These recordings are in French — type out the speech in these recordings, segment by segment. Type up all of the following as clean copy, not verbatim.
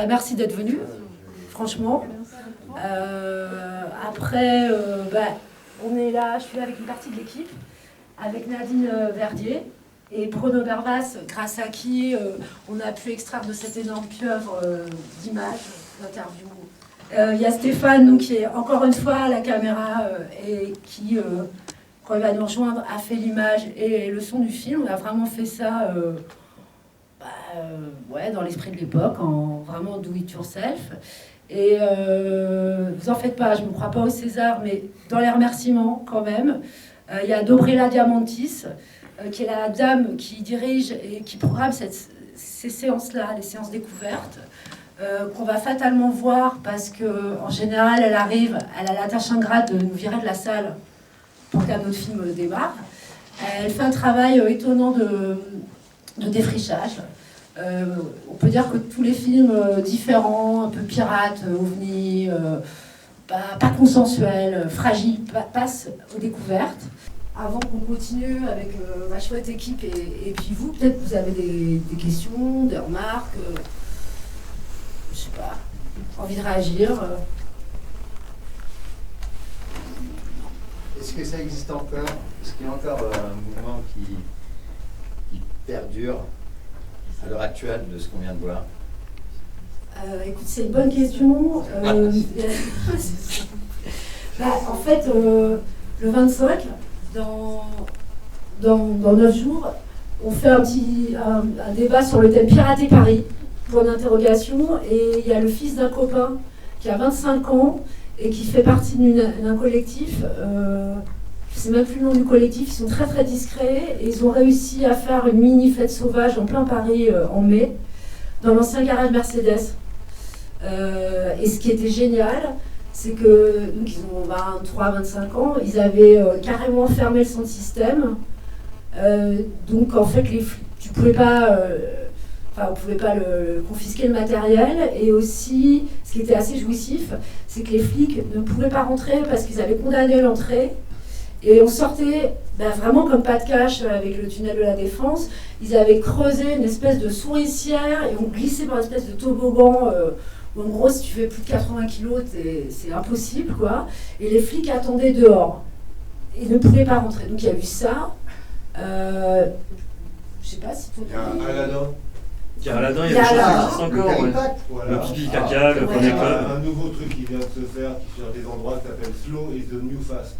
merci d'être venu, franchement. Après, on est là, je suis là avec une partie de l'équipe, avec Nadine Verdier et Bruno Berbas, grâce à qui on a pu extraire de cette énorme pieuvre d'images, d'interviews. Il y a Stéphane, donc, qui est encore une fois à la caméra et qui, quand il va nous rejoindre, a fait l'image et le son du film. On a vraiment fait ça dans l'esprit de l'époque, en vraiment do it yourself. Et vous en faites pas, je ne me crois pas au César, mais dans les remerciements quand même, il y a Dobrela Diamantis, qui est la dame qui dirige et qui programme ces séances-là, les séances découvertes, qu'on va fatalement voir parce qu'en général, elle a la tâche ingrate de nous virer de la salle pour qu'un autre film démarre. Elle fait un travail étonnant de défrichage. On peut dire que tous les films différents, un peu pirates, ovnis, pas consensuels, fragiles, passent aux découvertes. Avant qu'on continue avec ma chouette équipe et puis vous, peut-être vous avez des questions, des remarques, je sais pas, envie de réagir. Est-ce que ça existe encore? Est-ce qu'il y a encore un mouvement qui perdure à l'heure actuelle de ce qu'on vient de voir? Écoute, c'est une bonne question. En fait, le 25, dans 9 jours, on fait un débat sur le thème Pirater Paris, point d'interrogation, et il y a le fils d'un copain qui a 25 ans et qui fait partie d'un collectif. Je ne sais même plus le nom du collectif, ils sont très très discrets et ils ont réussi à faire une mini fête sauvage en plein Paris en mai, dans l'ancien garage Mercedes. Et ce qui était génial, c'est que donc ils ont 23-25 ans, ils avaient carrément fermé le sound system. Donc en fait, tu pouvais pas, on pouvait pas confisquer le matériel. Et aussi, ce qui était assez jouissif, c'est que les flics ne pouvaient pas rentrer parce qu'ils avaient condamné l'entrée. Et on sortait vraiment comme pas de cash avec le tunnel de la Défense. Ils avaient creusé une espèce de souricière et on glissait par une espèce de toboggan. Où en gros, si tu fais plus de 80 kilos, c'est impossible, quoi. Et les flics attendaient dehors. Ils ne pouvaient pas rentrer. Donc il y a eu ça. Je sais pas si tout. Il y a Aladdin. Il y a Aladdin, il y a des choses qui existent encore. Voilà. Le pipi caca, le poney club. Un nouveau truc qui vient de se faire, qui cherche des endroits qui s'appelle Slow is the New Fast.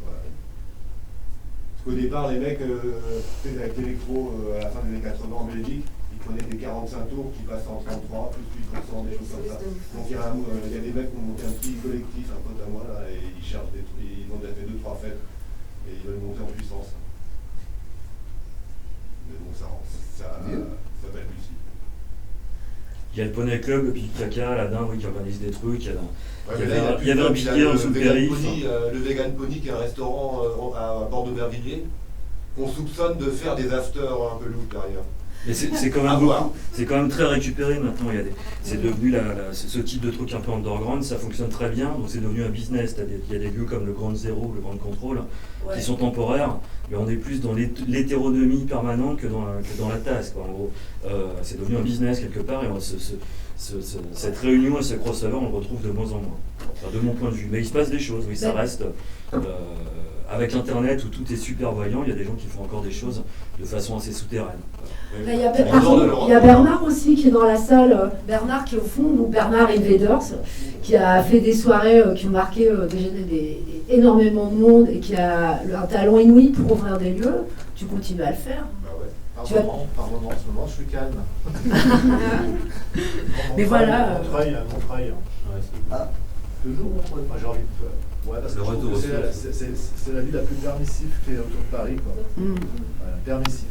Voilà. Parce qu'au départ, les mecs, avec l'électro à la fin des années 80 en Belgique, ils prenaient des 45 tours qui passent en 33, plus 8%, des choses comme ça. Donc il y a des mecs qui ont monté un petit collectif, un pote à moi, là, et ils cherchent des trucs, ils ont déjà fait 2-3 fêtes, et ils veulent monter en puissance. Mais bon, ça belle ici. Il y a le poney club, le pipi caca, Aladdin, oui, qui organise des trucs. Il y avait un billet en sous le périph'. Le Vegan Pony, qui est un restaurant à Port-d'Aubervilliers, qu'on soupçonne de faire des afters un peu louches derrière. Mais c'est quand même c'est quand même très récupéré maintenant. C'est devenu ce type de truc un peu underground, ça fonctionne très bien. Donc c'est devenu un business. Il y a des lieux comme le Grand Zéro, le Grand Contrôle, qui sont temporaires, mais on est plus dans l'hétéronomie permanente que dans la tasse, quoi. En gros, c'est devenu un business quelque part, et cette réunion et ce crossover, on le retrouve de moins en moins. Enfin, de mon point de vue. Mais il se passe des choses. Oui, ça reste. Avec Internet où tout est super voyant, il y a des gens qui font encore des choses de façon assez souterraine. Il y a Bernard aussi qui est dans la salle. Bernard qui est au fond, donc Bernard Invaders, qui a fait des soirées qui ont marqué énormément de monde et qui a un talent inouï pour ouvrir des lieux. Tu continues à le faire. Par moment, en ce moment, je suis calme. Mais voilà. Montreuil. Toujours Montreuil. J'ai envie de. Ouais, parce que c'est la ville la plus permissive qui est autour de Paris, quoi. Voilà, permissif.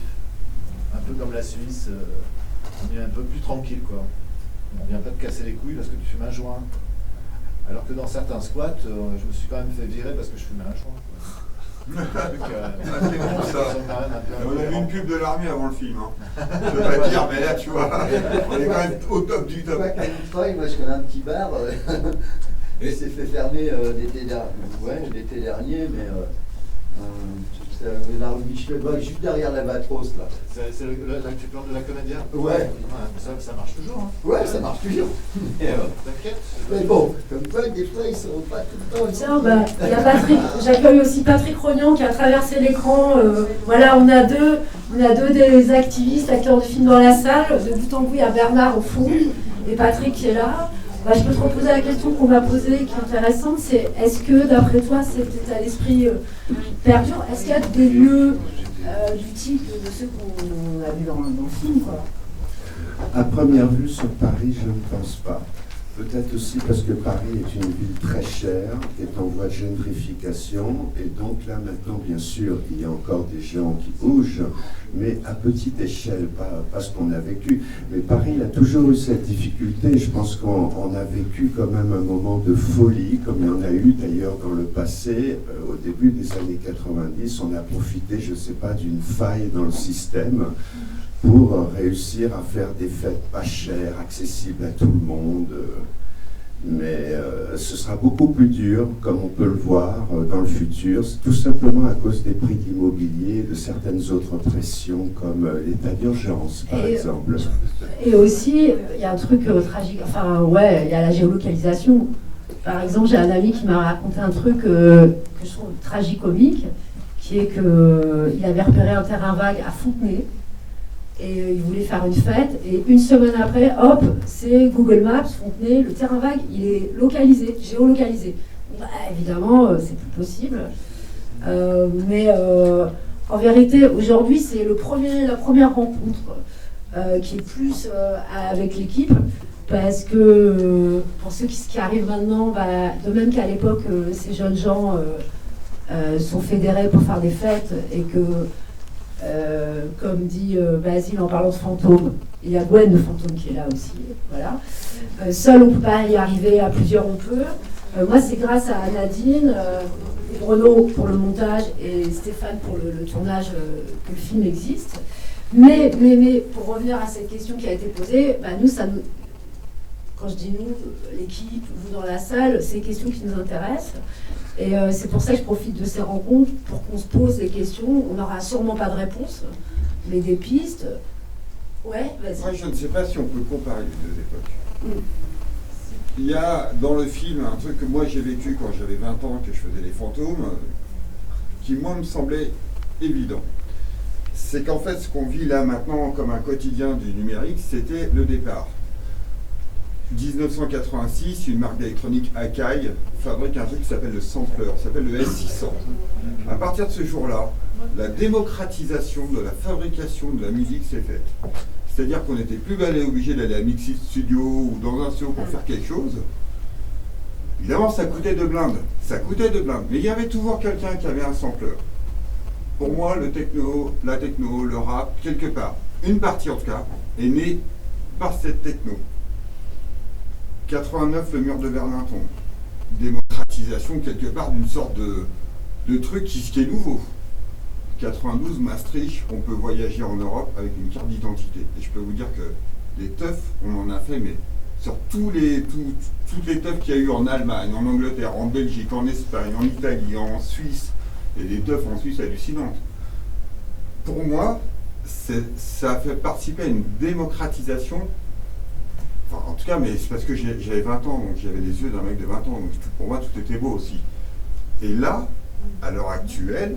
Un peu comme la Suisse, on est un peu plus tranquille, quoi. On vient pas te casser les couilles parce que tu fumes un joint. Alors que dans certains squats, je me suis quand même fait virer parce que je fumais un joint, On a vu une pub de l'armée avant le film. Je peux pas dire, mais là, tu vois, on est quand même au top du top. À Montreuil, moi je connais un petit bar. Il s'est fait fermer l'été dernier, mais C'est la rue suédoise, juste derrière l'Albatros, là. C'est l'actuel de la comédien. Ouais. Ça marche toujours. Hein. Ouais, ça marche toujours. T'inquiète. Mais bon, comme quoi, des fois, ils sont pas tout le temps. Tiens, bah, il y a Patrick. J'accueille aussi Patrick Rognon qui a traversé l'écran. Voilà, on a deux des activistes, acteurs de film dans la salle. De bout en bout, il y a Bernard au fond et Patrick qui est là. Bah, je peux te reposer la question qu'on m'a posée, qui est intéressante, c'est est-ce que, d'après toi, cet état d'esprit perdure? Est-ce qu'il y a des lieux du type de ceux qu'on a vus dans le film, quoi? À première vue, sur Paris, je ne pense pas. Peut-être aussi parce que Paris est une ville très chère, qui est en voie de gentrification, et donc là maintenant, bien sûr, il y a encore des gens qui bougent, mais à petite échelle, pas ce qu'on a vécu. Mais Paris a toujours eu cette difficulté. Je pense qu'on a vécu quand même un moment de folie, comme il y en a eu d'ailleurs dans le passé. Au début des années 90, on a profité, je ne sais pas, d'une faille dans le système pour réussir à faire des fêtes pas chères, accessibles à tout le monde. Mais ce sera beaucoup plus dur, comme on peut le voir dans le futur, tout simplement à cause des prix de l'immobilier et de certaines autres pressions, comme l'état d'urgence, par exemple. Et aussi, il y a un truc tragique, enfin ouais, il y a la géolocalisation. Par exemple, j'ai un ami qui m'a raconté un truc que je trouve tragicomique, qui est qu'il avait repéré un terrain vague à Fontenay, et il voulait faire une fête, et une semaine après, hop, c'est Google Maps, Fontenay, le terrain vague, il est localisé, géolocalisé. Bah, évidemment, c'est plus possible. Mais en vérité, aujourd'hui, c'est la première rencontre qui est plus avec l'équipe, parce que pour ceux qui arrivent maintenant, bah, de même qu'à l'époque, ces jeunes gens sont fédérés pour faire des fêtes, et que comme dit Basile en parlant de fantômes, il y a Gwen de fantôme qui est là aussi. Voilà. Seul on ne peut pas y arriver, à plusieurs on peut. Moi c'est grâce à Nadine, Bruno pour le montage et Stéphane pour le tournage que le film existe. Mais pour revenir à cette question qui a été posée, bah, quand je dis nous, l'équipe, vous dans la salle, c'est des questions qui nous intéressent. Et c'est pour ça que je profite de ces rencontres, pour qu'on se pose des questions. On n'aura sûrement pas de réponse, mais des pistes. Ouais, vas-y. Moi, je ne sais pas si on peut comparer les deux époques. Il y a dans le film un truc que moi j'ai vécu quand j'avais 20 ans, que je faisais les fantômes, qui moi me semblait évident. C'est qu'en fait, ce qu'on vit là maintenant comme un quotidien du numérique, c'était le départ. 1986, une marque d'électronique Akai fabrique un truc qui s'appelle le sampler, qui s'appelle le S600. À partir de ce jour-là, la démocratisation de la fabrication de la musique s'est faite. C'est-à-dire qu'on n'était plus obligé d'aller à Mixit Studio ou dans un studio pour faire quelque chose. Évidemment, ça coûtait de blinde. Mais il y avait toujours quelqu'un qui avait un sampler. Pour moi, la techno, le rap, quelque part, une partie en tout cas, est née par cette techno. 89, le mur de Berlin tombe. Démocratisation quelque part d'une sorte de truc qui est nouveau. 92, Maastricht, on peut voyager en Europe avec une carte d'identité. Et je peux vous dire que les teufs, on en a fait, mais sur toutes les teufs qu'il y a eu en Allemagne, en Angleterre, en Belgique, en Espagne, en Italie, en Suisse, et des teufs en Suisse hallucinantes. Pour moi, ça a fait participer à une démocratisation. Enfin, en tout cas, mais c'est parce que j'avais 20 ans, donc j'avais les yeux d'un mec de 20 ans, donc pour moi tout était beau aussi. Et là, à l'heure actuelle,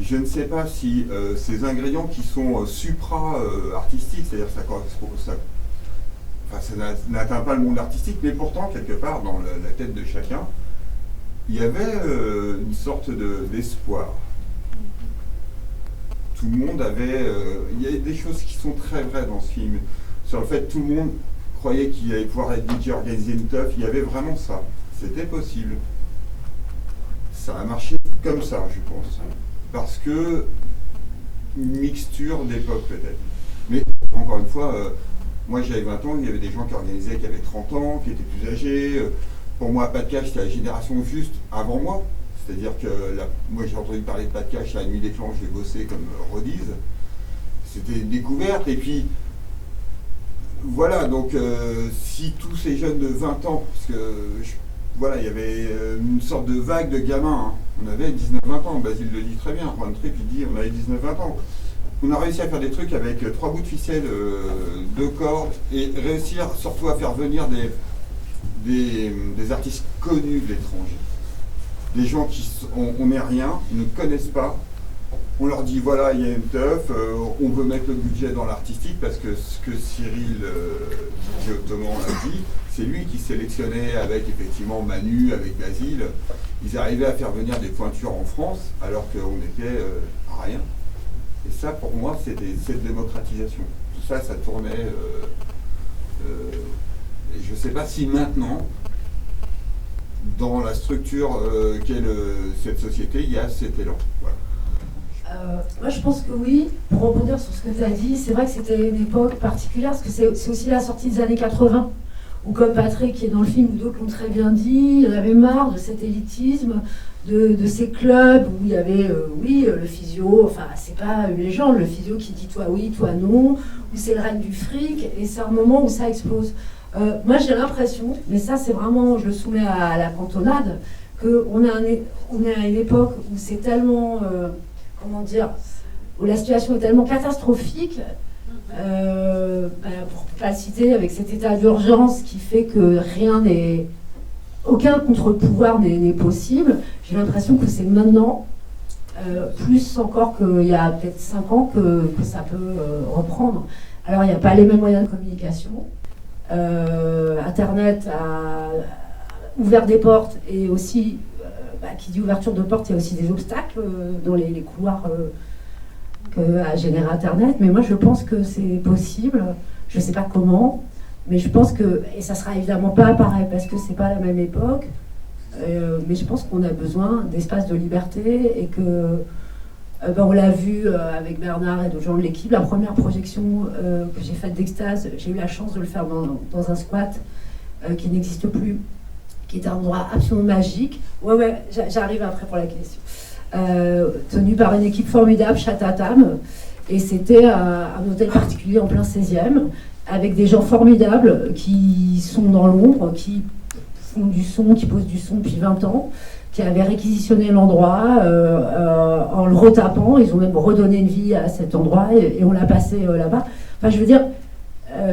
je ne sais pas si ces ingrédients qui sont supra-artistiques, c'est-à-dire ça n'atteint pas le monde artistique, mais pourtant, quelque part, dans la tête de chacun, il y avait une sorte d'espoir. Tout le monde avait... il y a des choses qui sont très vraies dans ce film. Sur le fait que tout le monde croyait qu'il allait pouvoir être DJ, organiser une teuf, il y avait vraiment ça. C'était possible. Ça a marché comme ça, je pense. Parce que une mixture d'époque peut-être. Mais encore une fois, moi j'avais 20 ans, il y avait des gens qui organisaient, qui avaient 30 ans, qui étaient plus âgés. Pour moi, Pas de Cash, c'était la génération juste avant moi. C'est-à-dire que moi j'ai entendu parler de Pas de Cash, la nuit des clans, j'ai bossé comme Rodiz. C'était une découverte. Et puis voilà, donc si tous ces jeunes de 20 ans, parce que voilà, il y avait une sorte de vague de gamins. Hein. On avait 19-20 ans, Basile le dit très bien. Road Trip, il dit on avait 19-20 ans. On a réussi à faire des trucs avec 3 bouts de ficelle, 2 cordes, et réussir surtout à faire venir des artistes connus de l'étranger. Des gens qui, on n'est rien, ne connaissent pas. On leur dit voilà, il y a une teuf, on veut mettre le budget dans l'artistique, parce que ce que Cyril DJ Ottoman a dit, c'est lui qui sélectionnait avec effectivement Manu, avec Basile. Ils arrivaient à faire venir des pointures en France, alors qu'on était à rien. Et ça, pour moi, c'est cette démocratisation. Tout ça, ça tournait. Et je ne sais pas si maintenant, dans la structure qu'est cette société, il y a cet élan. Voilà. Moi, je pense que oui. Pour rebondir sur ce que tu as dit, c'est vrai que c'était une époque particulière, parce que c'est aussi la sortie des années 80, où comme Patrick qui est dans le film, ou d'autres l'ont très bien dit, il en avait marre de cet élitisme, de ces clubs où il y avait, le physio, enfin, c'est pas une légende, le physio qui dit toi oui, toi non, où c'est le règne du fric, et c'est un moment où ça explose. Moi, j'ai l'impression, mais ça, c'est vraiment, je le soumets à la cantonade, qu'on est à une époque où c'est tellement, où la situation est tellement catastrophique, pour ne pas le citer, avec cet état d'urgence qui fait que aucun contre-pouvoir n'est possible. J'ai l'impression que c'est maintenant, plus encore qu'il y a peut-être 5 ans, que ça peut reprendre. Alors, il n'y a pas les mêmes moyens de communication. Internet a ouvert des portes, et aussi, qui dit ouverture de portes, il y a aussi des obstacles dans les couloirs qu'a généré Internet. Mais moi, je pense que c'est possible. Je ne sais pas comment. Mais je pense que, et ça sera évidemment pas pareil parce que c'est pas la même époque, mais je pense qu'on a besoin d'espace de liberté, et que, on l'a vu avec Bernard et d'autres gens de l'équipe, la première projection que j'ai faite d'Extase, j'ai eu la chance de le faire dans un squat qui n'existe plus, qui est un endroit absolument magique. Ouais, j'arrive après pour la question. Tenu par une équipe formidable, Chatatam, et c'était un hôtel particulier en plein 16e, avec des gens formidables qui sont dans l'ombre, qui font du son, qui posent du son depuis 20 ans, qui avaient réquisitionné l'endroit en le retapant. Ils ont même redonné une vie à cet endroit, et on l'a passé là-bas. Enfin, je veux dire,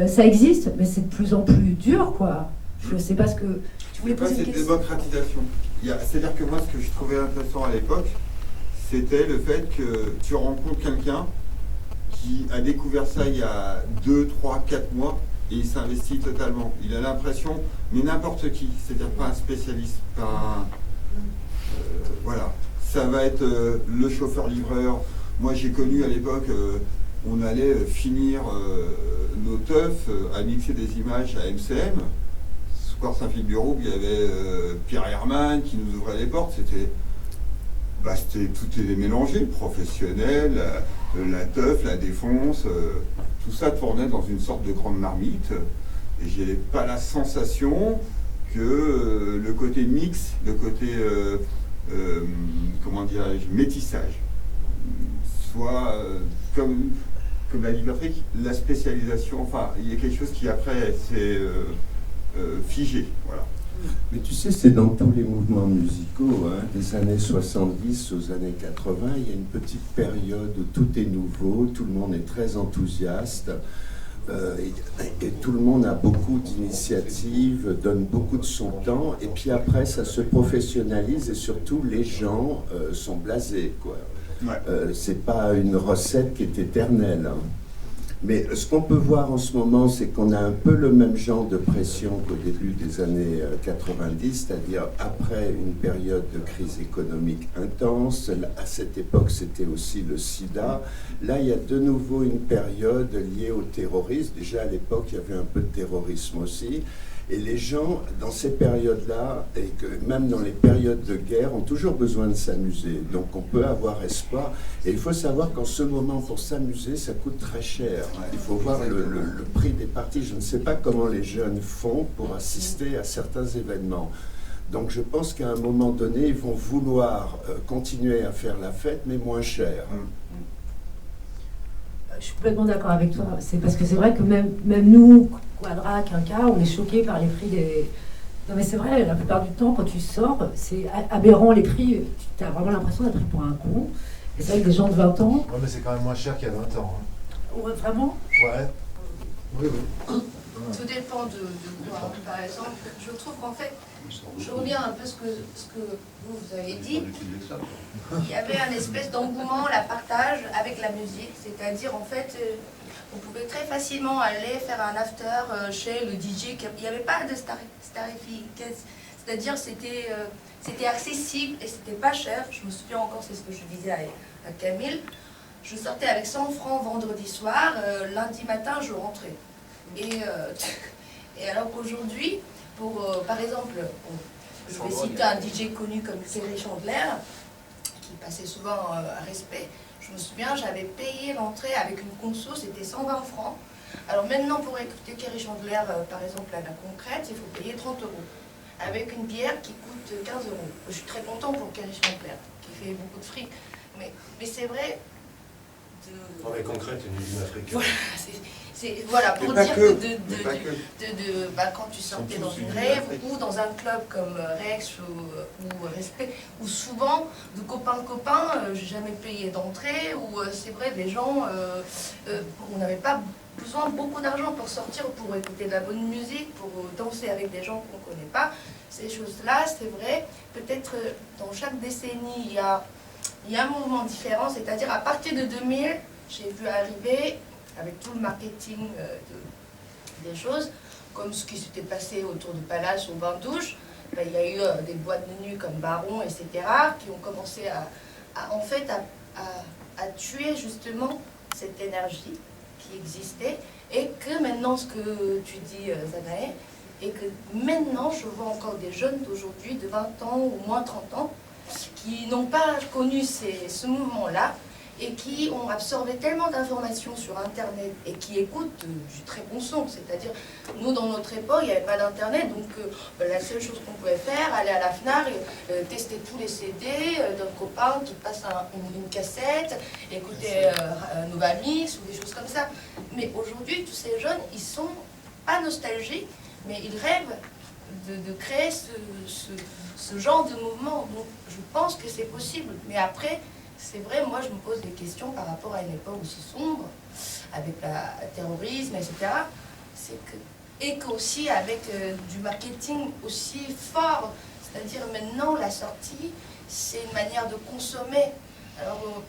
ça existe, mais c'est de plus en plus dur, quoi. Je ne sais pas ce que... Tu voulais poser une question ? Cette démocratisation. C'est-à-dire que moi, ce que je trouvais intéressant à l'époque, c'était le fait que tu rencontres quelqu'un qui a découvert ça il y a 2, 3, 4 mois, et il s'investit totalement. Il a l'impression, mais n'importe qui, c'est-à-dire pas un spécialiste, pas un... voilà. Ça va être le chauffeur-livreur. Moi, j'ai connu à l'époque, on allait finir nos teufs à mixer des images à MCM. Square Saint-Philippe-du-Roux, il y avait Pierre Herman qui nous ouvrait les portes. Tout est mélangé, le professionnel, la teuf, la défonce, tout ça tournait dans une sorte de grande marmite, et j'ai pas la sensation que le côté mix, le côté métissage, soit comme l'a dit Patrick, la spécialisation, enfin il y a quelque chose qui après s'est figé, voilà. Mais tu sais, c'est dans tous les mouvements musicaux, des années 70 aux années 80, il y a une petite période où tout est nouveau, tout le monde est très enthousiaste, et tout le monde a beaucoup d'initiatives, donne beaucoup de son temps, et puis après ça se professionnalise, et surtout les gens sont blasés, quoi. Ouais. C'est pas une recette qui est éternelle, hein. Mais ce qu'on peut voir en ce moment, c'est qu'on a un peu le même genre de pression qu'au début des années 90, c'est-à-dire après une période de crise économique intense. À cette époque, c'était aussi le sida. Là, il y a de nouveau une période liée au terrorisme. Déjà, à l'époque, il y avait un peu de terrorisme aussi. Et les gens, dans ces périodes-là, et que même dans les périodes de guerre, ont toujours besoin de s'amuser. Donc on peut avoir espoir. Et il faut savoir qu'en ce moment, pour s'amuser, ça coûte très cher. Il faut voir le prix des parties. Je ne sais pas comment les jeunes font pour assister à certains événements. Donc je pense qu'à un moment donné, ils vont vouloir continuer à faire la fête, mais moins cher. Je suis complètement d'accord avec toi. C'est parce que c'est vrai que même nous, Quadra, Quinca, on est choqués par les prix Non mais c'est vrai, la plupart du temps, quand tu sors, c'est aberrant les prix. Tu as vraiment l'impression d'être pris pour un con. Et c'est vrai que des gens de 20 ans... Ouais, mais c'est quand même moins cher qu'il y a 20 ans. Hein. Ouais, vraiment? Ouais. Oui, oui. Tout dépend de quoi. Par exemple, je trouve qu'en fait, je reviens un peu à ce que vous avez dit. Il y avait un espèce d'engouement, la partage avec la musique. C'est-à-dire, en fait, on pouvait très facilement aller faire un after chez le DJ. Il n'y avait pas de starification. C'est-à-dire, c'était accessible et c'était pas cher. Je me souviens encore, c'est ce que je disais à Camille. Je sortais avec 100 francs vendredi soir. Lundi matin, je rentrais. Et alors qu'aujourd'hui, par exemple, je vais citer un DJ connu comme Kerry Chandler, qui passait souvent à Respect. Je me souviens, j'avais payé l'entrée avec une conso, c'était 120 francs. Alors maintenant, pour écouter Kerry Chandler, par exemple, à la Concrète, il faut payer 30 €. Avec une bière qui coûte 15 €. Je suis très content pour Kerry Chandler, qui fait beaucoup de fric. Mais c'est vrai... Dans les concrètes, une usine africaine. Voilà, pour dire que quand tu sortais dans une rave ou dans un club comme Rex ou Respect, où souvent, de copain, j'ai jamais payé d'entrée, où c'est vrai, les gens, on n'avait pas besoin de beaucoup d'argent pour sortir, pour écouter de la bonne musique, pour danser avec des gens qu'on ne connaît pas. Ces choses-là, c'est vrai, peut-être dans chaque décennie, il y a un mouvement différent, c'est-à-dire à partir de 2000, j'ai vu arriver, avec tout le marketing des choses, comme ce qui s'était passé autour du Palace au Bain-Douche, il y a eu des boîtes de nuit comme Baron, etc., qui ont commencé à tuer justement cette énergie qui existait, et que maintenant, ce que tu dis, Zanae, et que maintenant, je vois encore des jeunes d'aujourd'hui, de 20 ans ou moins 30 ans, qui n'ont pas connu ce mouvement-là et qui ont absorbé tellement d'informations sur Internet et qui écoutent du très bon son. C'est-à-dire, nous, dans notre époque, il n'y avait pas d'Internet, donc la seule chose qu'on pouvait faire, aller à la FNAC, tester tous les CD d'un copain qui passe une cassette, écouter Nova Mix ou des choses comme ça. Mais aujourd'hui, tous ces jeunes, ils sont pas nostalgiques, mais ils rêvent de créer ce genre de mouvement. Donc je pense que c'est possible. Mais après, c'est vrai, moi je me pose des questions par rapport à une époque aussi sombre, avec le terrorisme, etc. Et qu'aussi avec du marketing aussi fort. C'est-à-dire maintenant, la sortie, c'est une manière de consommer. Alors,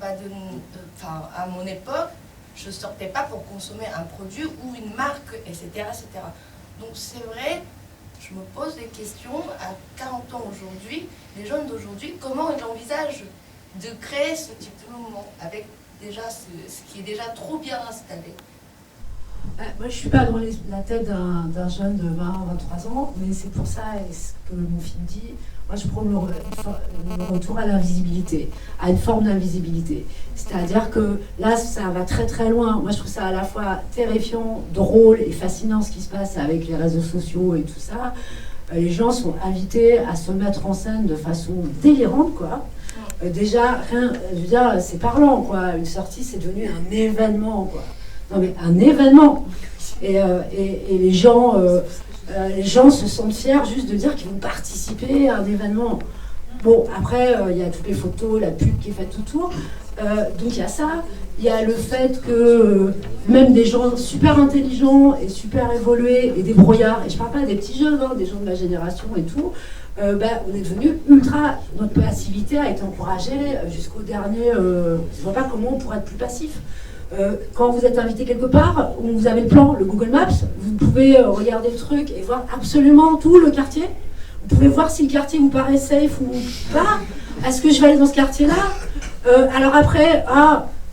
à mon époque, je ne sortais pas pour consommer un produit ou une marque, etc. etc. Donc c'est vrai, je me pose des questions à 40 ans aujourd'hui, les jeunes d'aujourd'hui, comment ils envisagent de créer ce type de mouvement avec déjà ce qui est déjà trop bien installé. Moi, je ne suis pas dans la tête d'un jeune de 20-23 ans, mais c'est pour ça, et ce que mon film dit, moi je prône le retour à l'invisibilité, à une forme d'invisibilité. C'est-à-dire que là, ça va très très loin. Moi, je trouve ça à la fois terrifiant, drôle et fascinant ce qui se passe avec les réseaux sociaux et tout ça. Les gens sont invités à se mettre en scène de façon délirante, quoi. Déjà, je veux dire, c'est parlant, quoi. Une sortie, c'est devenu un événement, quoi. Non, mais un événement. Et les gens se sentent fiers juste de dire qu'ils vont participer à un événement. Bon, après, il y a toutes les photos, la pub qui est faite autour. Donc il y a ça. Il y a le fait que même des gens super intelligents et super évolués et des brouillards, et je parle pas des petits jeunes, hein, des gens de ma génération et tout, on est devenu ultra... Notre passivité a été encouragée jusqu'au dernier... je vois pas comment on pourrait être plus passif. Quand vous êtes invité quelque part, où vous avez le plan, le Google Maps, vous pouvez regarder le truc et voir absolument tout le quartier. Vous pouvez voir si le quartier vous paraît safe ou pas. Est-ce que je vais aller dans ce quartier-là? Alors après,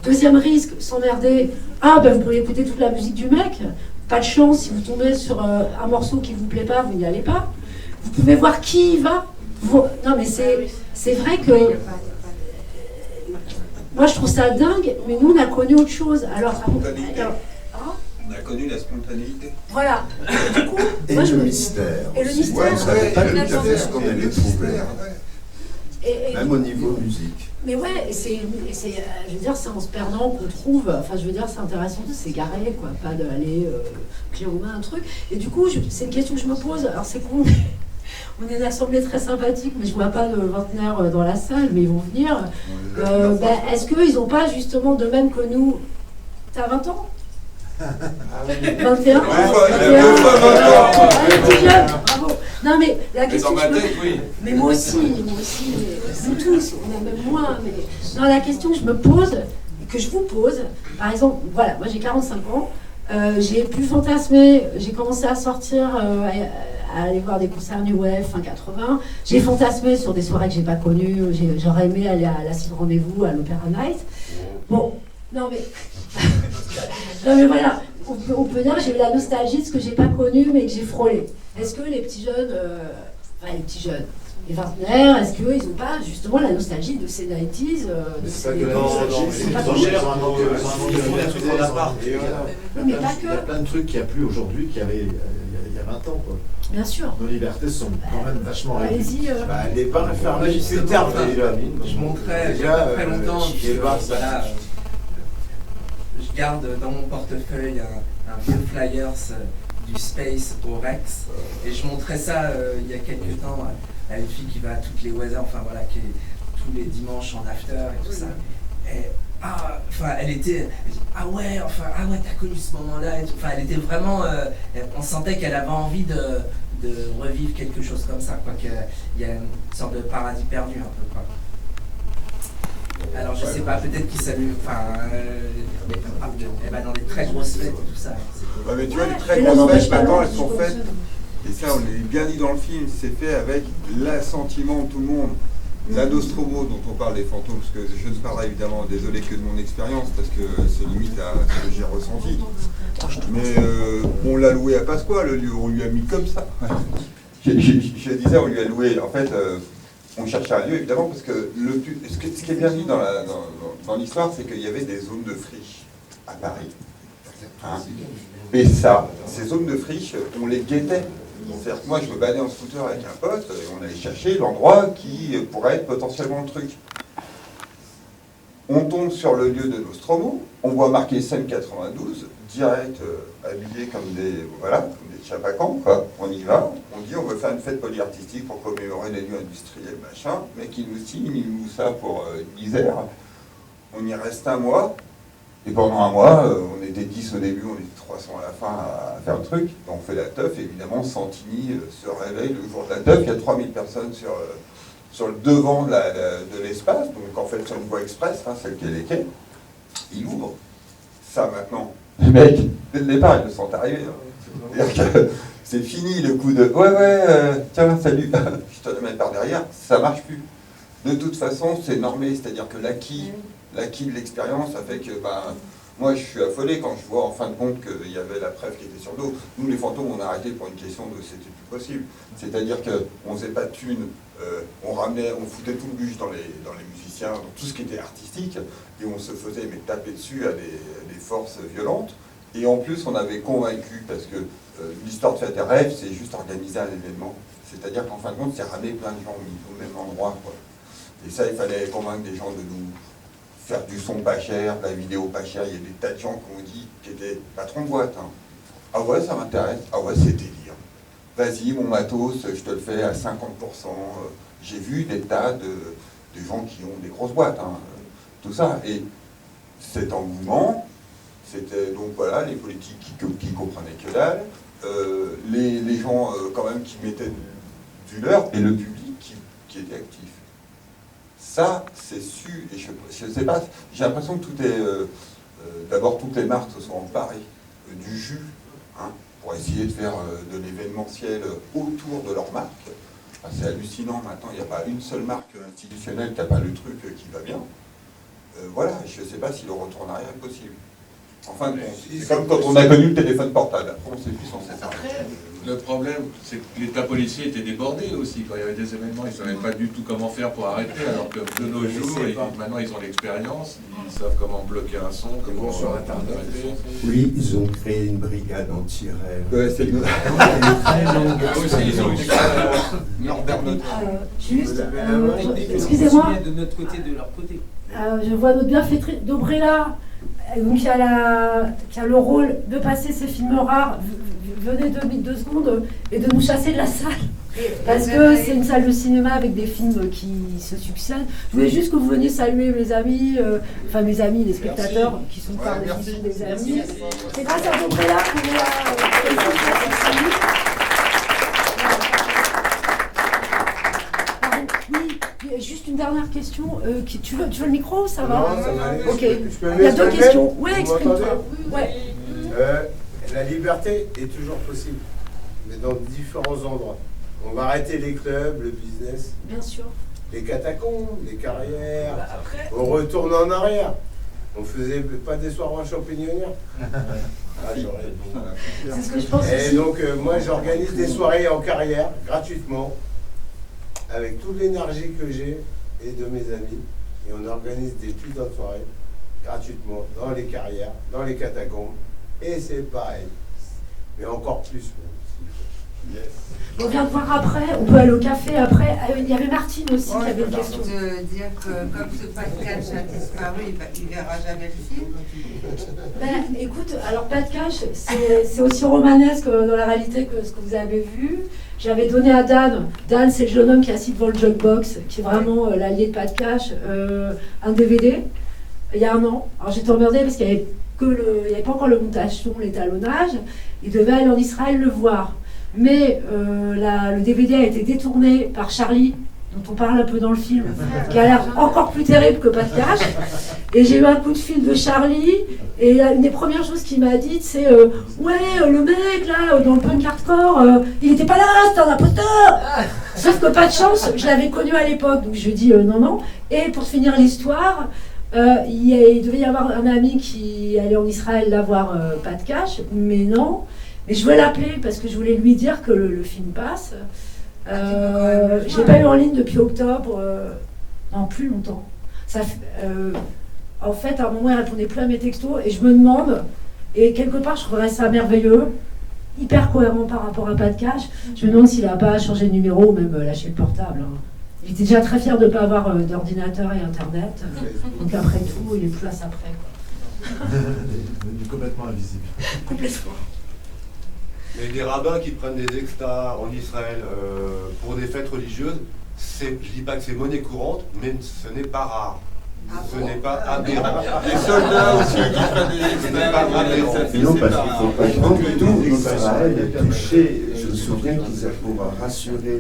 deuxième risque, s'emmerder. Vous pouvez écouter toute la musique du mec. Pas de chance, si vous tombez sur un morceau qui ne vous plaît pas, vous n'y allez pas. Vous pouvez voir qui y va. Non mais c'est vrai que... Moi, je trouve ça dingue, mais nous, on a connu autre chose. On a connu la spontanéité. Voilà. Du coup, et le mystère. Et le mystère. On ne savait pas tout à fait ce qu'on allait trouver. Même au niveau musique. Mais ouais, je veux dire, c'est en se perdant qu'on trouve, enfin je veux dire, c'est intéressant de s'égarer, quoi, pas d'aller clé en main un truc. Et du coup, c'est une question que je me pose, alors c'est con, on est une assemblée très sympathique, mais je vois pas de vingtenaires dans la salle, mais ils vont venir. Est-ce qu'ils n'ont pas justement de même que nous, t'as 20 ans 21 21 bravo. Non mais la question mais moi aussi nous tous, on a même moins, mais non, la question que je me pose, que je vous pose, par exemple, voilà, moi j'ai 45 ans, j'ai pu fantasmer, j'ai commencé à sortir, à aller voir des concerts New Wave, fin 80, j'ai fantasmé sur des soirées que j'ai pas connues, j'aurais aimé aller à l'Acide Rendez-vous, à l'Opéra Night, bon, non mais... non mais voilà, on peut dire que j'ai eu la nostalgie de ce que j'ai pas connu mais que j'ai frôlé. Est-ce que les petits jeunes, les vingtenaires, est-ce qu'ils n'ont pas justement la nostalgie de ces 90s c'est pas que la nostalgie, c'est trop cher. Il y a plein de trucs qu'il n'y a plus aujourd'hui qu'il y avait il y a 20 ans, quoi. Bien sûr. Nos libertés sont quand même vachement réduites. Allez-y. Elle n'est pas fermée. Je montrais il y a très longtemps, je garde dans mon portefeuille un vieux flyers du Space au Rex, et je montrais ça il y a quelques temps à une fille qui va à toutes les weather, enfin voilà, qui est tous les dimanches en after et tout ça. Et elle était, ah ouais, t'as connu ce moment-là et tout. Enfin, elle était vraiment, on sentait qu'elle avait envie de revivre quelque chose comme ça, quoi, qu'il y a une sorte de paradis perdu un peu, quoi. Alors je sais pas, peut-être qu'il s'allume, elle va dans des très grosses fêtes et tout ça. Ouais, mais tu vois, les très grosses fêtes, maintenant, elles sont faites, et ça, on l'a bien dit dans le film, c'est fait avec l'assentiment de tout le monde. La Nostromo, dont on parle des fantômes, parce que je ne parlerai évidemment, désolé, que de mon expérience, parce que c'est limite à ce que j'ai ressenti. Mais on l'a loué à Pasqua, le lieu, on lui a mis comme ça. Je disais, on lui a loué, en fait... on cherchait un lieu, évidemment, parce que ce qui est bien dit dans l'histoire, c'est qu'il y avait des zones de friche à Paris. Hein, et ça, ces zones de friche, on les guettait. C'est-à-dire que moi, je me baladais en scooter avec un pote, et on allait chercher l'endroit qui pourrait être potentiellement le truc. On tombe sur le lieu de Nostromo, on voit marqué scène 92, direct habillé comme des chapacans, quoi. On y va, on dit on veut faire une fête polyartistique pour commémorer les lieux industriels, machin, mais qui nous signe, il nous ça pour une misère. On y reste un mois, et pendant un mois, on était 10 au début, on était 300 à la fin à faire le truc. Donc on fait la teuf, évidemment, Santini se réveille le jour de la teuf, il y a 3000 personnes sur le devant de l'espace, donc en fait sur une voie express, hein, celle qui est les quais, il ouvre. Ça maintenant, les mecs, dès le départ, ils le sentent arriver. Hein. C'est-à-dire que c'est fini le coup de tiens, salut, je te le mets par derrière, ça marche plus. De toute façon, c'est normé, c'est-à-dire que l'acquis de l'expérience a fait que moi je suis affolé quand je vois en fin de compte qu'il y avait la preuve qui était sur le dos. Nous les fantômes on a arrêté pour une question de c'était plus possible. C'est-à-dire qu'on faisait pas de thunes, on foutait tout le bûche dans les musiciens, dans tout ce qui était artistique, et on se faisait taper dessus à des forces violentes. Et en plus on avait convaincu, parce que l'histoire de Fête et Rêve c'est juste organiser un événement. C'est-à-dire qu'en fin de compte c'est ramener plein de gens au même endroit, quoi. Et ça il fallait convaincre des gens de nous faire du son pas cher, de la vidéo pas chère. Il y a des tas de gens qui ont dit, qui étaient patrons de boîte. Hein. Ah ouais, ça m'intéresse. Ah ouais, c'est délire. Vas-y, mon matos, je te le fais à 50%. J'ai vu des tas de gens qui ont des grosses boîtes. Hein. Tout ça. Et cet engouement, c'était donc voilà, les politiques qui comprenaient que dalle, les gens quand même qui mettaient du leur, et le public qui était actif. Ça, c'est su, et je ne sais pas, j'ai l'impression que tout est... D'abord, toutes les marques se sont emparées du jus, hein, pour essayer de faire de l'événementiel autour de leur marque. Enfin, c'est hallucinant, maintenant, il n'y a pas une seule marque institutionnelle qui n'a pas le truc qui va bien. Voilà, je ne sais pas si le retour en arrière est possible. Enfin, c'est comme quand on a connu le téléphone portable. Après, on ne sait plus s'en servir. Le problème, c'est que l'État policier était débordé aussi. Quand il y avait des événements, ils ne savaient pas du tout comment faire pour arrêter, alors que de nos jours, maintenant ils ont l'expérience, ils savent comment bloquer un son, comment sur Internet. Oui, ils ont créé une brigade anti-rêve. Ouais, c'est une aussi, ils ont une expérience. Juste, excusez-moi, de notre côté, de leur côté. je vois notre bienfaitrice Dobrella, donc qui a le rôle de passer ces films rares. Venez 2 secondes et de nous chasser de la salle. Parce que c'est une salle de cinéma avec des films qui se succèdent. Je voulais juste que vous veniez saluer mes amis, les spectateurs qui sont par définition des amis. C'est grâce à Dobrella qu'on Oui, juste une dernière question. Tu veux le micro, ça va? Non, ça va aller. Ok. Il y a 2 questions. Oui, exprime-toi. Ouais. La liberté est toujours possible, mais dans différents endroits. On va arrêter les clubs, le business. Bien sûr. Les catacombes, les carrières. On retourne en arrière. On faisait pas des soirées en champignonnière. C'est ce que je pense Et aussi. donc, moi, j'organise des soirées en carrière, gratuitement, avec toute l'énergie que j'ai et de mes amis. Et on organise des putains de soirées, gratuitement, dans les carrières, dans les catacombes. Et c'est pareil, mais encore plus. Yes. On vient de voir après, on peut aller au café après. Il y avait Martine aussi qui avait une question. De dire que comme ce Pat-Catch a disparu, il verra jamais le film. Ben, écoute, alors Pat-Catch, c'est aussi romanesque dans la réalité que ce que vous avez vu. J'avais donné à Dan. Dan, c'est le jeune homme qui est assis devant le jukebox, qui est vraiment l'allié de Pat-Catch, un DVD, il y a 1 an. Alors j'étais emmerdée parce qu'il n'y avait pas encore le montage son, l'étalonnage. Il devait aller en Israël le voir. Mais le DVD a été détourné par Charlie, dont on parle un peu dans le film, qui a l'air encore plus terrible que Pat-Catch. Et j'ai eu un coup de fil de Charlie, et une des premières choses qu'il m'a dites, c'est ouais, le mec là, dans le punk hardcore, il était pas là, c'était un imposteur. Sauf que pas de chance, je l'avais connu à l'époque, donc je dis non. Et pour finir l'histoire, il devait y avoir un ami qui allait en Israël là voir Pat-Catch, mais non. Mais je voulais l'appeler parce que je voulais lui dire que le film passe. Je ne l'ai pas eu en ligne depuis octobre, non, plus longtemps. En fait, à un moment, elle ne répondait plus à mes textos et je me demande, et quelque part, je trouverais ça merveilleux, hyper cohérent par rapport à Pat-Catch. Je me demande s'il n'a pas changé de numéro ou même lâché le portable. Il était déjà très fier de ne pas avoir d'ordinateur et Internet. Donc après tout, il est plus à sa près. Il est devenu complètement invisible. Complètement. Mais des rabbins qui prennent des extras en Israël pour des fêtes religieuses, je ne dis pas que c'est monnaie courante, mais ce n'est pas rare. Ce n'est pas aberrant. Les soldats aussi qui prennent des extras. Non, parce qu'il faut pas comprendre que tout Israël est touché. Je me souviens qu'ils avaient, pour rassurer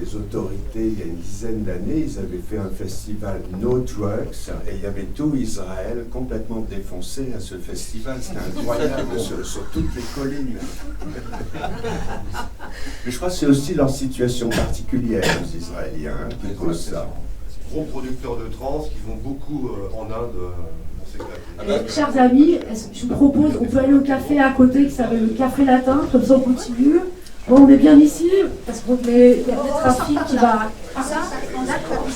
les autorités, il y a une dizaine d'années, ils avaient fait un festival No Drugs et il y avait tout Israël complètement défoncé à ce festival. C'était incroyable sur toutes les collines. Mais je crois que c'est aussi leur situation particulière aux Israéliens qui cause ça. Gros producteurs de trans qui vont beaucoup en Inde pour s'éclater. Chers amis, je vous propose, on peut aller au café à côté qui s'appelle le Café Latin, comme ça on continue. Bon, on est bien ici, parce qu'il y a peut-être un film qui va... Ah, ça, d'accord.